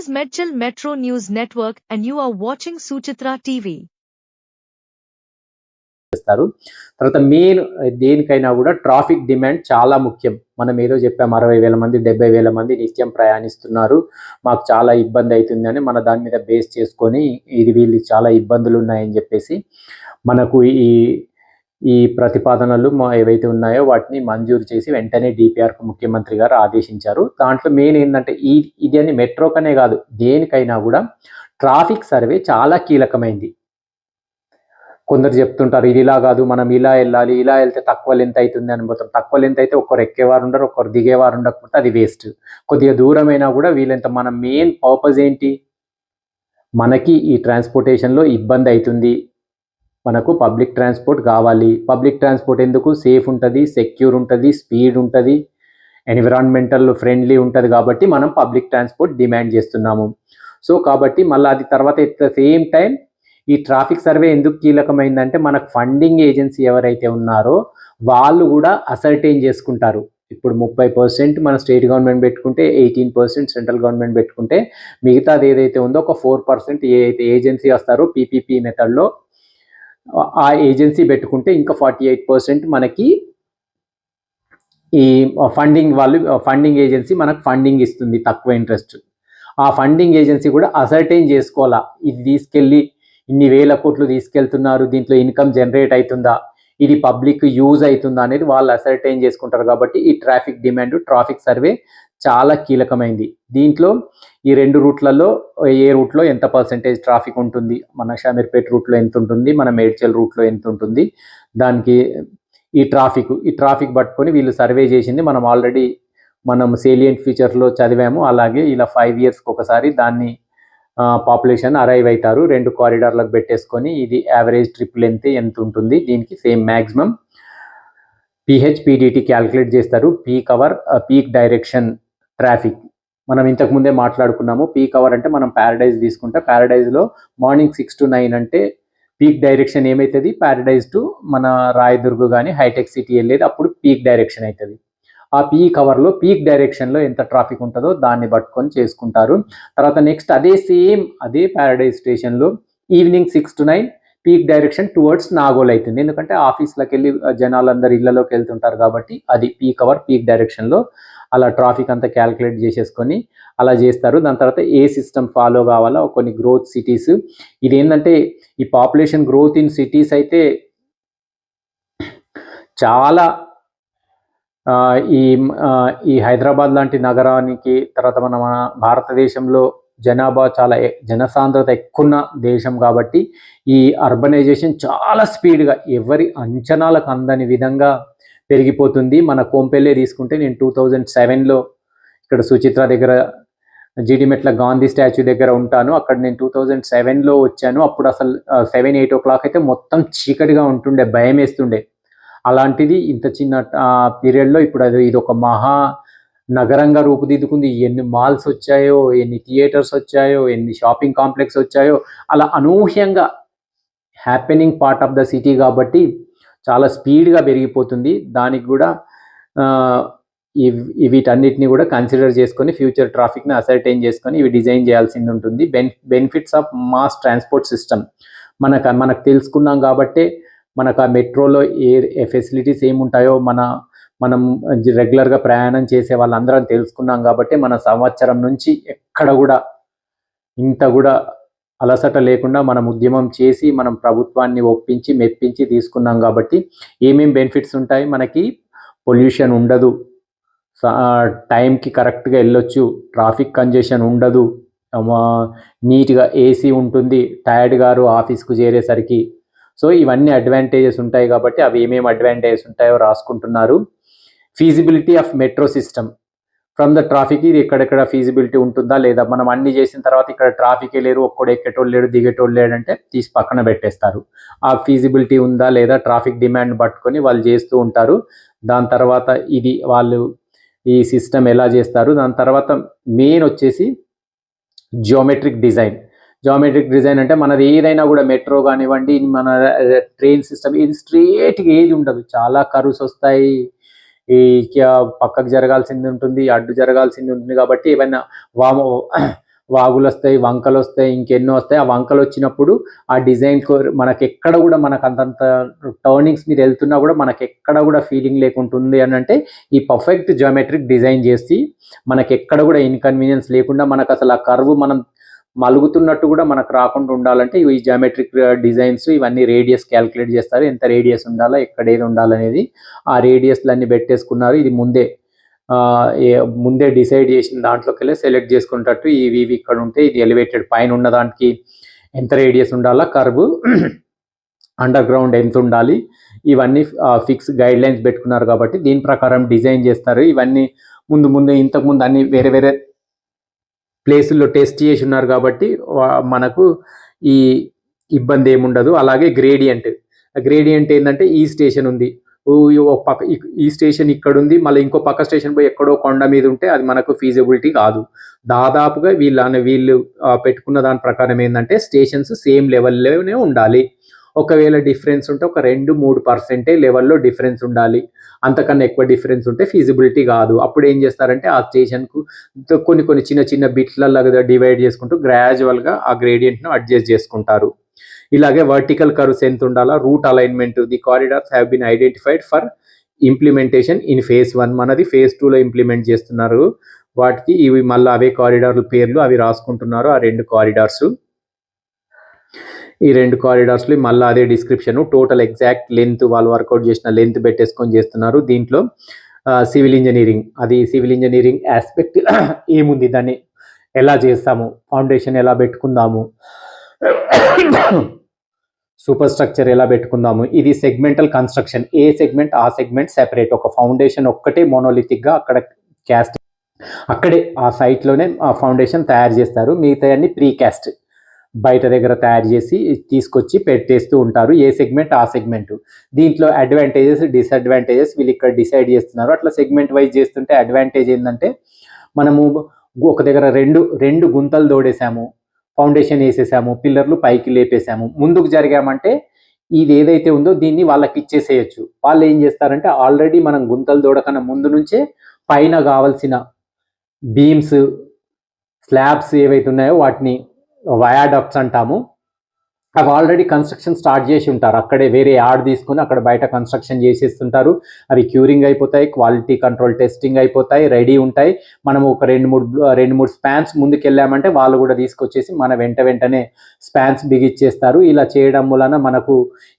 is Medchil Metro News Network and you are watching Suchitra TV. తర్వాత main దేనికైనా కూడా traffic demand చాలా ముఖ్యం. మనం ఏదో చెప్పాం 60,000 మంది 70,000 మంది నిత్యం ప్రయాణిస్తున్నారు, మాకు చాలా ఇబ్బంది అవుతుంది అని మన దాని మీద బేస్ చేసుకొని ఇది వీళ్ళు చాలా ఇబ్బందులు ఉన్నాయని చెప్పేసి మనకు ఈ ప్రతిపాదనలు ఏవైతే ఉన్నాయో వాటిని మంజూరు చేసి వెంటనే డిపిఆర్కు ముఖ్యమంత్రి గారు ఆదేశించారు. దాంట్లో మెయిన్ ఏంటంటే ఇది అని మెట్రోకనే కాదు, దేనికైనా కూడా ట్రాఫిక్ సర్వే చాలా కీలకమైంది. కొందరు చెప్తుంటారు ఇది ఇలా కాదు, మనం ఇలా వెళ్ళాలి, ఇలా వెళ్తే తక్కువ లెంత్ అవుతుంది అని పోతాం. తక్కువ లెంత్ అయితే ఒకరు ఎక్కేవారు ఉండరు, ఒకరు దిగేవారు ఉండకపోతే అది వేస్ట్. కొద్దిగా దూరమైనా కూడా వీళ్ళంత మన మెయిన్ పర్పస్ ఏంటి, మనకి ఈ ట్రాన్స్పోర్టేషన్లో ఇబ్బంది అవుతుంది, మనకు పబ్లిక్ ట్రాన్స్పోర్ట్ కావాలి. పబ్లిక్ ట్రాన్స్పోర్ట్ ఎందుకు, సేఫ్ ఉంటుంది, సెక్యూర్ ఉంటుంది, స్పీడ్ ఉంటుంది, ఎన్విరాన్మెంటల్ ఫ్రెండ్లీ ఉంటుంది. కాబట్టి మనం పబ్లిక్ ట్రాన్స్పోర్ట్ డిమాండ్ చేస్తున్నాము. సో కాబట్టి మళ్ళీ అది తర్వాత ఎట్ ద సేమ్ టైం ఈ ట్రాఫిక్ సర్వే ఎందుకు కీలకమైందంటే మనకు ఫండింగ్ ఏజెన్సీ ఎవరైతే ఉన్నారో వాళ్ళు కూడా అసర్టైన్ చేసుకుంటారు. ఇప్పుడు 30% మన స్టేట్ గవర్నమెంట్ పెట్టుకుంటే 18% సెంట్రల్ గవర్నమెంట్ పెట్టుకుంటే మిగతాది ఏదైతే ఉందో ఒక 4% ఏదైతే ఏజెన్సీ వస్తారో పీపీపీ మెథడ్లో ఆ ఏజెన్సీ పెట్టుకుంటే ఇంకా 48% మనకి ఈ ఫండింగ్ ఏజెన్సీ మనకు ఫండింగ్ ఇస్తుంది తక్కువ ఇంట్రెస్ట్. ఆ ఫండింగ్ ఏజెన్సీ కూడా అసర్టైన్ చేసుకోవాలా, ఇది తీసుకెళ్ళి ఇన్ని వేల కోట్లు తీసుకెళ్తున్నారు, దీంట్లో ఇన్కమ్ జనరేట్ అవుతుందా, ఇది పబ్లిక్ యూజ్ అవుతుందా అనేది వాళ్ళు అసర్టైన్ చేసుకుంటారు. కాబట్టి ఈ ట్రాఫిక్ డిమాండ్ ట్రాఫిక్ సర్వే చాలా కీలకమైంది. దీంట్లో ఈ 2 రూట్లలో ఏ రూట్లో ఎంత పర్సెంటేజ్ ట్రాఫిక్ ఉంటుంది, మన షామీర్పేట్ రూట్లో ఎంత ఉంటుంది, మన మేడ్చల్ రూట్లో ఎంత ఉంటుంది, దానికి ఈ ట్రాఫిక్ పట్టుకొని వీళ్ళు సర్వే చేసింది మనం సేలియంట్ ఫీచర్లో చదివాము. అలాగే ఇలా 5 yearsకి ఒకసారి దాన్ని పాపులేషన్ అరైవ్ అవుతారు, 2 కారిడార్లకు పెట్టేసుకొని ఇది యావరేజ్ ట్రిప్ లెంత్ ఎంత ఉంటుంది, దీనికి సేమ్ మ్యాక్సిమం PHPDT క్యాల్కులేట్ చేస్తారు. పీక్ డైరెక్షన్ ట్రాఫిక్ మనం ఇంతకుముందే మాట్లాడుకున్నాము. పీక్ అవర్ అంటే మనం ప్యారడైజ్ తీసుకుంటే ప్యారడైజ్లో మార్నింగ్ 6 to 9 అంటే పీక్ డైరెక్షన్ ఏమవుతుంది, ప్యారడైజ్ టు మన రాయదుర్గ్ కానీ హైటెక్ సిటీ వెళ్ళేది అప్పుడు పీక్ డైరెక్షన్ అవుతుంది. ఆ పీక్ అవర్లో పీక్ డైరెక్షన్లో ఎంత ట్రాఫిక్ ఉంటుందో దాన్ని పట్టుకొని చేసుకుంటారు. తర్వాత నెక్స్ట్ అదే ప్యారడైజ్ స్టేషన్లో evening 6 to 9 peak direction towards Nagole అవుతుంది. ఎందుకంటే ఆఫీస్లోకి వెళ్ళి జనాలందరూ ఇళ్లలోకి వెళ్తుంటారు కాబట్టి అది పీక్ అవర్ పీక్ డైరెక్షన్లో అలా ట్రాఫిక్ అంతా క్యాల్కులేట్ చేసేసుకొని అలా చేస్తారు. దాని తర్వాత ఏ సిస్టమ్ ఫాలో కావాలో కొన్ని గ్రోత్ సిటీస్, ఇదేంటంటే ఈ పాపులేషన్ గ్రోత్ ఇన్ సిటీస్ అయితే చాలా ఈ హైదరాబాద్ లాంటి నగరానికి తర్వాత మన భారతదేశంలో జనాభా చాలా జనసాంద్రత ఎక్కువ దేశం కాబట్టి ఈ అర్బనైజేషన్ చాలా స్పీడ్గా ఎవరి అంచనాలకు అందని విధంగా పెరిగిపోతుంది. మన కోంపెల్లే తీసుకుంటే నేను 2007లో ఇక్కడ సుచిత్ర దగ్గర జీడిమెట్ల గాంధీ స్టాచ్యూ దగ్గర ఉంటాను. అక్కడ నేను 2007లో వచ్చాను. అప్పుడు అసలు 7-8 o'clock అయితే మొత్తం చీకటిగా ఉంటుండే, భయం వేస్తుండే. అలాంటిది ఇంత చిన్న పీరియడ్లో ఇప్పుడు ఇది ఒక మహా నగరంగా రూపుదిద్దుకుంది. ఎన్ని మాల్స్ వచ్చాయో, ఎన్ని థియేటర్స్ వచ్చాయో, ఎన్ని షాపింగ్ కాంప్లెక్స్ వచ్చాయో, అలా అనూహ్యంగా happening part of the city కాబట్టి చాలా స్పీడ్గా పెరిగిపోతుంది. దానికి కూడా వీటన్నిటిని కూడా కన్సిడర్ చేసుకొని ఫ్యూచర్ ట్రాఫిక్ని అసర్టైన్ చేసుకొని ఇవి డిజైన్ చేయాల్సింది ఉంటుంది. Benefits of mass transport system మనకు తెలుసుకున్నాం కాబట్టి మనకు ఆ మెట్రోలో ఏ ఫెసిలిటీస్ ఏముంటాయో మనం రెగ్యులర్గా ప్రయాణం చేసే వాళ్ళందరం తెలుసుకున్నాం కాబట్టి మన సంవత్సరం నుంచి ఎక్కడ కూడా ఇంత కూడా అలసట లేకుండా మనం ఉద్యమం చేసి మనం ప్రభుత్వాన్ని ఒప్పించి మెప్పించి తీసుకున్నాం కాబట్టి ఏమేం బెనిఫిట్స్ ఉంటాయి, మనకి పొల్యూషన్ ఉండదు, టైంకి కరెక్ట్గా వెళ్ళొచ్చు, ట్రాఫిక్ కంజెషన్ ఉండదు, నీట్గా ఏసీ ఉంటుంది, టైర్డ్ గారు ఆఫీస్కు చేరేసరికి. సో ఇవన్నీ అడ్వాంటేజెస్ ఉంటాయి కాబట్టి అవి ఏమేమి అడ్వాంటేజెస్ ఉంటాయో రాసుకుంటున్నారు. Feasibility of metro system from the traffic, ఇది ఎక్కడెక్కడ ఫీజిబిలిటీ ఉంటుందా లేదా, మనం అన్ని చేసిన తర్వాత ఇక్కడ ట్రాఫికే లేరు, ఒక్కడు ఎక్కేటోళ్ళు లేడు దిగేటోళ్ళు లేడంటే తీసి పక్కన పెట్టేస్తారు. ఆ ఫీజిబిలిటీ ఉందా లేదా ట్రాఫిక్ డిమాండ్ పట్టుకొని వాళ్ళు చేస్తూ ఉంటారు. దాని తర్వాత వాళ్ళు ఈ సిస్టమ్ ఎలా చేస్తారు. దాని తర్వాత మెయిన్ వచ్చేసి జియోమెట్రిక్ డిజైన్ అంటే మనది ఏదైనా కూడా మెట్రో కానివ్వండి, మన ట్రైన్ సిస్టమ్, ఇది స్ట్రేట్గా ఏది ఉండదు, చాలా కర్వ్స్ వస్తాయి, పక్కకు జరగాల్సింది ఉంటుంది, అడ్డు జరగాల్సింది ఉంటుంది. కాబట్టి ఏమైనా వాగులు వస్తాయి, వంకలు వస్తాయి, ఇంకెన్నో వస్తాయి. ఆ వంకలు వచ్చినప్పుడు ఆ డిజైన్ మనకి ఎక్కడ కూడా మనకు అంతంత టర్నింగ్స్ మీద వెళ్తున్నా కూడా మనకి ఎక్కడ కూడా ఫీలింగ్ లేకుంటుంది అని అంటే ఈ పర్ఫెక్ట్ జియోమెట్రిక్ డిజైన్ చేసి మనకి ఎక్కడ కూడా ఇన్కన్వీనియన్స్ లేకుండా మనకు అసలు ఆ కర్వ్ మనం మలుగుతున్నట్టు కూడా మనకు రాకుండా ఉండాలంటే ఈ జియోమెట్రిక్ డిజైన్స్ ఇవన్నీ రేడియస్ క్యాలిక్యులేట్ చేస్తారు. ఎంత రేడియస్ ఉండాలో, ఎక్కడ ఏది ఉండాలనేది ఆ రేడియస్లన్నీ పెట్టేసుకున్నారు. ఇది ముందే డిసైడ్ చేసిన దాంట్లోకి వెళ్ళి సెలెక్ట్ చేసుకున్నట్టు ఇవి ఇక్కడ ఉంటే ఇది ఎలివేటెడ్ పైన ఉన్న దానికి ఎంత రేడియస్ ఉండాలా, కర్వ్ అండర్ గ్రౌండ్ ఎంత ఉండాలి, ఇవన్నీ ఫిక్స్ గైడ్ లైన్స్ పెట్టుకున్నారు. కాబట్టి దీని ప్రకారం డిజైన్ చేస్తారు. ఇవన్నీ ముందు ఇంతకుముందు అన్ని వేరే వేరే ప్లేసుల్లో టెస్ట్ చేసి ఉన్నారు కాబట్టి మనకు ఈ ఇబ్బంది ఏముండదు. అలాగే గ్రేడియంట్ ఏంటంటే ఈ స్టేషన్ ఉంది, పక్క ఈ స్టేషన్ ఇక్కడ ఉంది, మళ్ళీ ఇంకో పక్క స్టేషన్ పోయి ఎక్కడో కొండ మీద ఉంటే అది మనకు ఫీజిబిలిటీ కాదు. దాదాపుగా వీళ్ళు పెట్టుకున్న దాని ప్రకారం ఏంటంటే స్టేషన్స్ సేమ్ లెవెల్లోనే ఉండాలి. ఒకవేళ డిఫరెన్స్ ఉంటే ఒక 2-3% లెవెల్లో డిఫరెన్స్ ఉండాలి. అంతకన్నా ఎక్కువ డిఫరెన్స్ ఉంటే ఫీజిబిలిటీ కాదు. అప్పుడు ఏం చేస్తారంటే ఆ స్టేషన్కు కొన్ని చిన్న చిన్న బిట్లలాగా డివైడ్ చేసుకుంటూ గ్రాడ్యువల్గా ఆ గ్రేడియంట్ను అడ్జస్ట్ చేసుకుంటారు. ఇలాగే వర్టికల్ కర్వ్స్ ఎంత ఉండాలా, route alignment, the corridors have been identified for implementation in phase 1. మనది phase 2లో ఇంప్లిమెంట్ చేస్తున్నారు. వాటికి ఇవి మళ్ళీ అవే కారిడార్ల పేర్లు అవి రాసుకుంటున్నారు. ఆ 2 కారిడార్స్, ఈ 2 కారిడార్స్లో మళ్ళీ అదే డిస్క్రిప్షన్, టోటల్ ఎగ్జాక్ట్ లెంత్, వాళ్ళు వర్కౌట్ చేసిన లెంత్ పెట్టేసుకొని చేస్తున్నారు. దీంట్లో సివిల్ ఇంజనీరింగ్ ఆస్పెక్ట్ ఏముంది, దాన్ని ఎలా చేస్తాము, ఫౌండేషన్ ఎలా పెట్టుకుందాము, సూపర్ స్ట్రక్చర్ ఎలా పెట్టుకుందాము. ఇది సెగ్మెంటల్ కన్స్ట్రక్షన్, ఏ సెగ్మెంట్ ఆ సెగ్మెంట్ సెపరేట్. ఒక ఫౌండేషన్ ఒక్కటే మోనోలిథిక్గా అక్కడ క్యాస్ట్ అక్కడే ఆ సైట్లోనే ఆ ఫౌండేషన్ తయారు చేస్తారు. మిగతా అన్ని ప్రీకాస్ట్ బయట దగ్గర తయారు చేసి తీసుకొచ్చి పెట్టేస్తూ ఉంటారు, ఏ సెగ్మెంట్ ఆ సెగ్మెంట్. దీంట్లో అడ్వాంటేజెస్ డిసడ్వాంటేజెస్ వీళ్ళు ఇక్కడ డిసైడ్ చేస్తున్నారు. అట్లా సెగ్మెంట్ వైజ్ చేస్తుంటే అడ్వాంటేజ్ ఏంటంటే మనము ఒక దగ్గర రెండు గుంతలు తోడేసాము, ఫౌండేషన్ వేసేసాము, పిల్లర్లు పైకి లేపేసాము, ముందుకు జరిగామంటే ఇది ఏదైతే ఉందో దీన్ని వాళ్ళకి ఇచ్చేసేయచ్చు. వాళ్ళు ఏం చేస్తారంటే ఆల్రెడీ మనం గుంతలు తోడకన్నా ముందు నుంచే పైన కావాల్సిన బీమ్స్, స్లాబ్స్ ఏవైతే ఉన్నాయో వాటిని వయాడక్ట్స్ అంటాము, అవి ఆల్రెడీ కన్స్ట్రక్షన్ స్టార్ట్ చేసి ఉంటారు. అక్కడే వేరే యార్డ్ తీసుకుని అక్కడ బయట కన్స్ట్రక్షన్ చేసేస్తుంటారు. అవి క్యూరింగ్ అయిపోతాయి, క్వాలిటీ కంట్రోల్ టెస్టింగ్ అయిపోతాయి, రెడీ ఉంటాయి. మనం ఒక 2-3 స్పాన్స్ ముందుకు వెళ్ళామంటే వాళ్ళు కూడా తీసుకొచ్చేసి మన వెంటనే స్పాన్స్ బిగిచ్చేస్తారు. ఇలా చేయడం వలన మనకు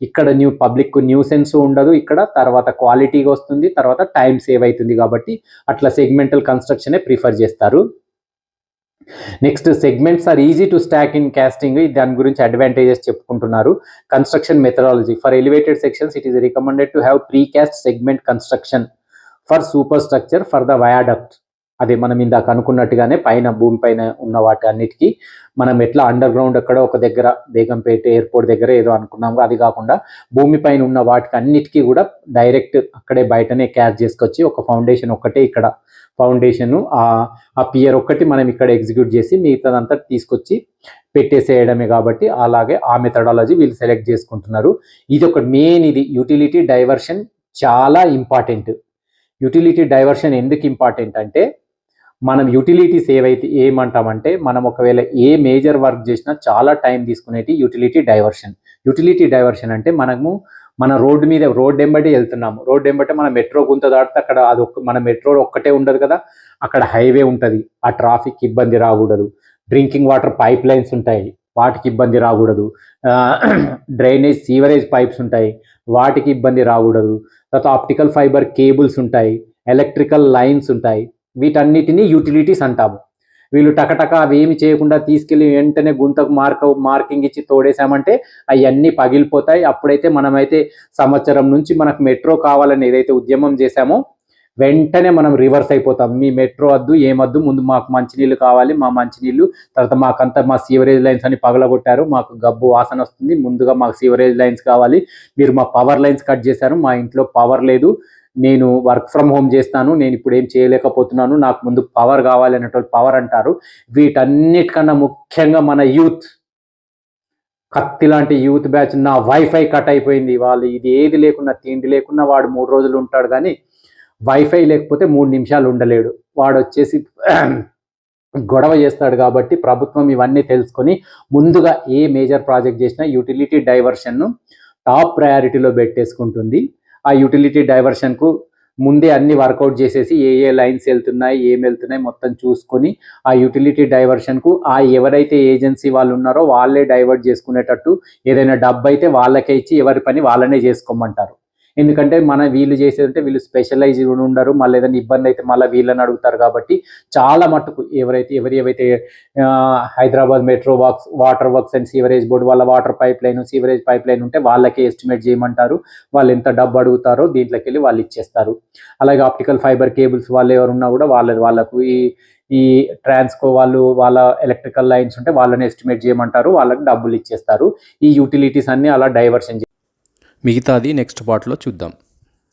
ఇక్కడ పబ్లిక్ న్యూసెన్స్ ఉండదు, ఇక్కడ తర్వాత క్వాలిటీగా వస్తుంది, తర్వాత టైం సేవ్ అవుతుంది. కాబట్టి అట్లా సెగ్మెంటల్ కన్స్ట్రక్షనే ప్రిఫర్ చేస్తారు. Next, segments are easy to stack in casting. దాని గురించి అడ్వాంటేజెస్ చెప్పుకుంటున్నారు. Construction methodology for elevated sections it is recommended to have precast segment construction for superstructure for the viaduct. అదే మనం ఇందాక అనుకున్నట్టుగానే పైన భూమి పైన ఉన్న వాటి అన్నిటికీ మనం ఎట్లా అండర్ గ్రౌండ్ అక్కడ ఒక దగ్గర బేగంపేట ఎయిర్పోర్ట్ దగ్గర ఏదో అనుకున్నాము, అది కాకుండా భూమి పైన ఉన్న వాటికి అన్నిటికీ కూడా డైరెక్ట్ అక్కడే బయటనే క్యాచ్ చేసుకొచ్చి ఒక ఫౌండేషన్ ఒక్కటే ఇక్కడ ఫౌండేషన్, ఆ పియర్ ఒక్కటి మనం ఇక్కడ ఎగ్జిక్యూట్ చేసి మిగతాదంతా తీసుకొచ్చి పెట్టేసేయడమే. కాబట్టి అలాగే ఆ మెథడాలజీ వీళ్ళు సెలెక్ట్ చేసుకుంటున్నారు. ఇది ఒక మెయిన్, ఇది యూటిలిటీ డైవర్షన్ చాలా ఇంపార్టెంట్. యూటిలిటీ డైవర్షన్ ఎందుకు ఇంపార్టెంట్ అంటే మనం యూటిలిటీస్ ఏమంటామంటే మనం ఒకవేళ ఏ మేజర్ వర్క్ చేసినా చాలా టైం తీసుకునేది యూటిలిటీ డైవర్షన్ అంటే మన రోడ్ ఎంబడి వెళ్తున్నాము, రోడ్ ఎంబటే మన మెట్రో గుంత దాటితే అక్కడ మన మెట్రో ఒక్కటే ఉండదు కదా, అక్కడ హైవే ఉంటుంది, ఆ ట్రాఫిక్ ఇబ్బంది రాకూడదు. డ్రింకింగ్ వాటర్ పైప్ లైన్స్ ఉంటాయి, వాటికి ఇబ్బంది రాకూడదు. డ్రైనేజ్ సీవరేజ్ పైప్స్ ఉంటాయి, వాటికి ఇబ్బంది రాకూడదు. తర్వాత ఆప్టికల్ ఫైబర్ కేబుల్స్ ఉంటాయి, ఎలక్ట్రికల్ లైన్స్ ఉంటాయి. వీటన్నిటిని యూటిలిటీస్ అంటాము. వీళ్ళు టకటక అవి ఏమి చేయకుండా తీసుకెళ్ళి వెంటనే గుంతకు మార్కింగ్ ఇచ్చి తోడేసామంటే అవన్నీ పగిలిపోతాయి. అప్పుడైతే మనమైతే సంవత్సరం నుంచి మనకు మెట్రో కావాలని ఏదైతే ఉద్యమం చేశామో వెంటనే మనం రివర్స్ అయిపోతాం. మీ మెట్రో వద్దు, ఏమద్దు, ముందు మాకు మంచినీళ్ళు కావాలి, మా మంచినీళ్ళు, తర్వాత మాకంతా మా సీవరేజ్ లైన్స్ అని పగలగొట్టారు, మాకు గబ్బు వాసన వస్తుంది, ముందుగా మాకు సీవరేజ్ లైన్స్ కావాలి, మీరు మా పవర్ లైన్స్ కట్ చేశారు, మా ఇంట్లో పవర్ లేదు, నేను వర్క్ ఫ్రమ్ హోమ్ చేస్తాను, నేను ఇప్పుడు ఏం చేయలేకపోతున్నాను, నాకు ముందు పవర్ కావాలి అనేటువంటి పవర్ అంటారు. వీటన్నిటికన్నా ముఖ్యంగా మన యూత్, కత్తి లాంటి యూత్ బ్యాచ్, నా వైఫై కట్ అయిపోయింది, వాళ్ళు ఇది ఏది లేకున్నా, తిండి లేకున్నా వాడు 3 రోజులు ఉంటాడు, కానీ వైఫై లేకపోతే 3 నిమిషాలు ఉండలేడు. వాడు వచ్చేసి గొడవ చేస్తాడు. కాబట్టి ప్రభుత్వం ఇవన్నీ తెలుసుకొని ముందుగా ఏ మేజర్ ప్రాజెక్ట్ చేసినా యూటిలిటీ డైవర్షన్ను టాప్ ప్రయారిటీలో పెట్టేసుకుంటుంది. ఆ యూటిలిటీ డైవర్షన్కు ముందే అన్ని వర్కౌట్ చేసేసి ఏ లైన్స్ వెళ్తున్నాయి, ఏం వెళ్తున్నాయి మొత్తం చూసుకొని ఆ యూటిలిటీ డైవర్షన్కు ఎవరైతే ఏజెన్సీ వాళ్ళు ఉన్నారో వాళ్ళే డైవర్ట్ చేసుకునేటట్టు, ఏదైనా డబ్బు అయితే వాళ్ళకే ఇచ్చి ఎవరి పని వాళ్ళనే చేసుకోమంటారు. ఎందుకంటే వీళ్ళు చేసేదంటే వీళ్ళు స్పెషలైజ్ ఉండరు, మళ్ళీ ఏదైనా ఇబ్బంది అయితే మళ్ళీ వీళ్ళని అడుగుతారు. కాబట్టి చాలా మట్టుకు ఎవరైతే Hyderabad metro water works and sewerage board వాళ్ళ water pipe line, sewerage pipe line ఉంటే వాళ్ళకే ఎస్టిమేట్ చేయమంటారు. వాళ్ళు ఎంత డబ్బు అడుగుతారో దీంట్లోకి వెళ్ళి వాళ్ళు ఇచ్చేస్తారు. అలాగే ఆప్టికల్ ఫైబర్ కేబుల్స్ వాళ్ళు ఎవరున్నా కూడా వాళ్ళకు ఈ ట్రాన్స్కో వాళ్ళు వాళ్ళ ఎలక్ట్రికల్ లైన్స్ ఉంటే వాళ్ళని ఎస్టిమేట్ చేయమంటారు, వాళ్ళకి డబ్బులు ఇచ్చేస్తారు. ఈ యూటిలిటీస్ అన్నీ అలా డైవర్షన్. మిగతాది నెక్స్ట్ పార్ట్లో చూద్దాం.